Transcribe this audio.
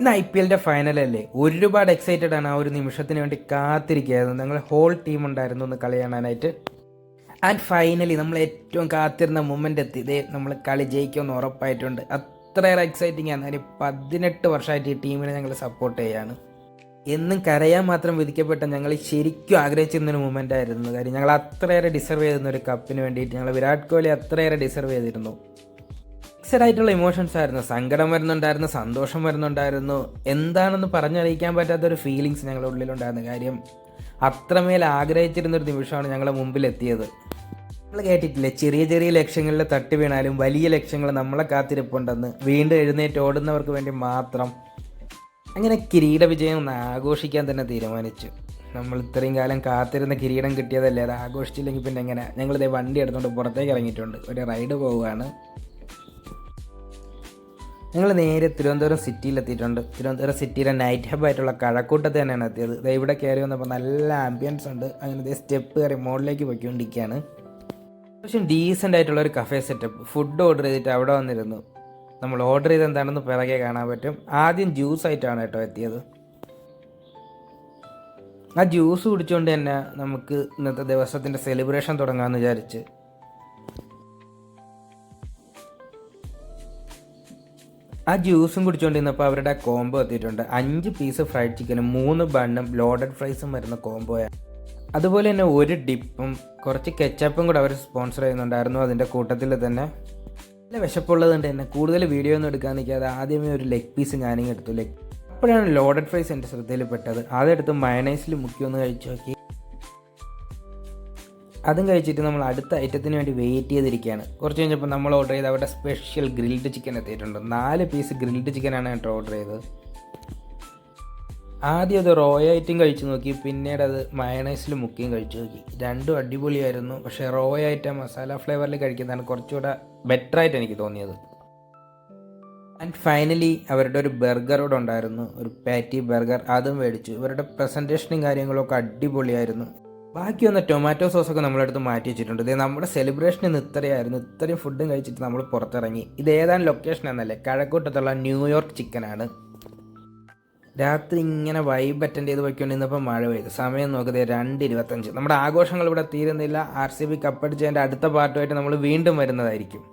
ഇന്ന് IPLന്റെ ഫൈനലല്ലേ, ഒരുപാട് എക്സൈറ്റഡ് ആണ്. ആ ഒരു നിമിഷത്തിന് വേണ്ടി കാത്തിരിക്കുകയായിരുന്നു. ഞങ്ങൾ ഹോൾ ടീം ഉണ്ടായിരുന്നു ഒന്ന് കളി കാണാനായിട്ട്. ആൻഡ് ഫൈനലി നമ്മൾ ഏറ്റവും കാത്തിരുന്ന മൊമെൻ്റ് എത്തി. ഇതേ നമ്മൾ കളി ജയിക്കുമെന്ന് ഉറപ്പായിട്ടുണ്ട്. അത്രയേറെ എക്സൈറ്റിംഗ് ആണ്. അതിന് 18 വർഷമായിട്ട് ഈ ടീമിനെ ഞങ്ങൾ സപ്പോർട്ട് ചെയ്യാണ്. എന്നും കരയാൻ മാത്രം വിധിക്കപ്പെട്ട ഞങ്ങൾ ശരിക്കും ആഗ്രഹിച്ചിരുന്നൊരു മൊമെൻ്റ് ആയിരുന്നു. കാര്യം ഞങ്ങൾ അത്രയേറെ ഡിസർവ് ചെയ്തിരുന്ന ഒരു കപ്പിന് വേണ്ടിയിട്ട് ഞങ്ങൾ വിരാട് കോഹ്ലി അത്രയേറെ ഡിസർവ് ചെയ്തിരുന്നു. മിക്സഡ് ആയിട്ടുള്ള ഇമോഷൻസ് ആയിരുന്നു. സങ്കടം വരുന്നുണ്ടായിരുന്നു, സന്തോഷം വരുന്നുണ്ടായിരുന്നു. എന്താണെന്ന് പറഞ്ഞറിയിക്കാൻ പറ്റാത്തൊരു ഫീലിങ്സ് ഞങ്ങളുടെ ഉള്ളിലുണ്ടായിരുന്നു. കാര്യം അത്രമേൽ ആഗ്രഹിച്ചിരുന്നൊരു നിമിഷമാണ് ഞങ്ങളുടെ മുമ്പിൽ എത്തിയത്. നമ്മൾ കേട്ടിട്ടില്ലേ, ചെറിയ ചെറിയ ലക്ഷ്യങ്ങളിൽ തട്ടി വീണാലും വലിയ ലക്ഷ്യങ്ങൾ നമ്മളെ കാത്തിരിപ്പുണ്ടെന്ന്. വീണ്ടും എഴുന്നേറ്റ് ഓടുന്നവർക്ക് വേണ്ടി മാത്രം. അങ്ങനെ കിരീട വിജയം ഒന്ന് ആഘോഷിക്കാൻ തന്നെ തീരുമാനിച്ചു. നമ്മൾ ഇത്രയും കാലം കാത്തിരുന്ന കിരീടം കിട്ടിയതല്ലേ, അത് ആഘോഷിച്ചില്ലെങ്കിൽ പിന്നെ എങ്ങനെ. ഞങ്ങളിതേ വണ്ടി എടുത്തുകൊണ്ട് പുറത്തേക്ക് ഇറങ്ങിയിട്ടുണ്ട്. ഒരു റൈഡ് പോവുകയാണ്. ഞങ്ങൾ നേരെ തിരുവനന്തപുരം സിറ്റിയിലെത്തിയിട്ടുണ്ട്. തിരുവനന്തപുരം സിറ്റിയിലെ നൈറ്റ് ഹബ്ബായിട്ടുള്ള കഴക്കൂട്ടത്ത് തന്നെയാണ് എത്തിയത്. ഇവിടെ കയറി വന്നപ്പോൾ നല്ല ആംബിയൻസ് ഉണ്ട്. അങ്ങനെ സ്റ്റെപ്പ് കയറി മുകളിലേക്ക് പൊയ്ക്കൊണ്ടിരിക്കുകയാണ്. പക്ഷേ ഡീസൻ്റ് ആയിട്ടുള്ള ഒരു കഫേ സെറ്റപ്പ്. ഫുഡ് ഓർഡർ ചെയ്തിട്ട് അവിടെ വന്നിരുന്നു. നമ്മൾ ഓർഡർ ചെയ്ത് എന്താണെന്ന് പിറകെ കാണാൻ പറ്റും. ആദ്യം ജ്യൂസ് ആയിട്ടാണ് കേട്ടോ എത്തിയത്. ആ ജ്യൂസ് കുടിച്ചുകൊണ്ട് തന്നെ നമുക്ക് ഇന്നത്തെ ദിവസത്തിൻ്റെ സെലിബ്രേഷൻ തുടങ്ങാമെന്ന് വിചാരിച്ച് ആ ജ്യൂസും കുടിച്ചുകൊണ്ടിരുന്നപ്പോൾ അവരുടെ കോംബോ എത്തിയിട്ടുണ്ട്. 5 പീസ് ഫ്രൈഡ് ചിക്കനും 3 ബണ്ണും ലോഡഡ് ഫ്രൈസും വരുന്ന കോംബോയാണ്. അതുപോലെ തന്നെ ഒരു ഡിപ്പും കുറച്ച് കെച്ചപ്പും കൂടെ അവർ സ്പോൺസർ ചെയ്യുന്നുണ്ടായിരുന്നു. അതിൻ്റെ കൂട്ടത്തിൽ തന്നെ നല്ല വിശപ്പുള്ളത് കൊണ്ട് തന്നെ കൂടുതൽ വീഡിയോ ഒന്നും എടുക്കാൻ നിൽക്കാതെ ആദ്യമേ ഒരു ലെഗ് പീസ് ഞാനിങ്ങ് എടുത്തു. അപ്പോഴാണ് ലോഡഡ് ഫ്രൈസ് എൻ്റെ ശ്രദ്ധയിൽപ്പെട്ടത്. അതെടുത്ത് മയണൈസിൽ മുക്കി ഒന്ന് കഴിച്ചു നോക്കി. അതും കഴിച്ചിട്ട് നമ്മൾ അടുത്ത ഐറ്റത്തിന് വേണ്ടി വെയിറ്റ് ചെയ്തിരിക്കുകയാണ്. കുറച്ച് കഴിഞ്ഞപ്പോൾ നമ്മൾ ഓർഡർ ചെയ്ത് അവരുടെ സ്പെഷ്യൽ ഗ്രിൽഡ് ചിക്കൻ എത്തിയിട്ടുണ്ട്. 4 പീസ് ഗ്രിൽഡ് ചിക്കനാണ് കേട്ടോ ഓർഡർ ചെയ്തത്. ആദ്യം അത് റോ ആയിട്ടും കഴിച്ചു നോക്കി, പിന്നീട് അത് മയണൈസിൽ മുക്കിയും കഴിച്ചു നോക്കി. രണ്ടും അടിപൊളിയായിരുന്നു. പക്ഷേ റോ ആയിട്ട് മസാല ഫ്ലേവറിൽ കഴിക്കുന്നതാണ് കുറച്ചുകൂടെ ബെറ്ററായിട്ട് എനിക്ക് തോന്നിയത്. ആൻഡ് ഫൈനലി അവരുടെ ഒരു ബർഗറോട് ഉണ്ടായിരുന്നു, ഒരു പാറ്റി ബർഗർ. അതും മേടിച്ചു. ഇവരുടെ പ്രസൻറ്റേഷനും കാര്യങ്ങളൊക്കെ അടിപൊളിയായിരുന്നു. ബാക്കി വന്ന ടൊമാറ്റോ സോസൊക്കെ നമ്മളെടുത്ത് മാറ്റി വെച്ചിട്ടുണ്ട്. ഇത് നമ്മുടെ സെലിബ്രേഷൻ ഇന്ന് ഇത്രയായിരുന്നു. ഇത്രയും ഫുഡും കഴിച്ചിട്ട് നമ്മൾ പുറത്തിറങ്ങി. ഇത് ഏതാണ് ലൊക്കേഷൻ എന്നല്ലേ, കഴക്കൂട്ടത്തുള്ള ന്യൂയോർക്ക് ചിക്കനാണ്. രാത്രി ഇങ്ങനെ വൈബ് അറ്റൻഡ് ചെയ്ത് പോയിക്കൊണ്ടിരുന്നപ്പോൾ മഴ പെയ്തു. സമയം നോക്കുന്നത് 2:25. നമ്മുടെ ആഘോഷങ്ങൾ ഇവിടെ തീരുന്നില്ല. RCB കപ്പടിച്ചതിൻ്റെ അടുത്ത പാർട്ടുമായിട്ട് നമ്മൾ വീണ്ടും വരുന്നതായിരിക്കും.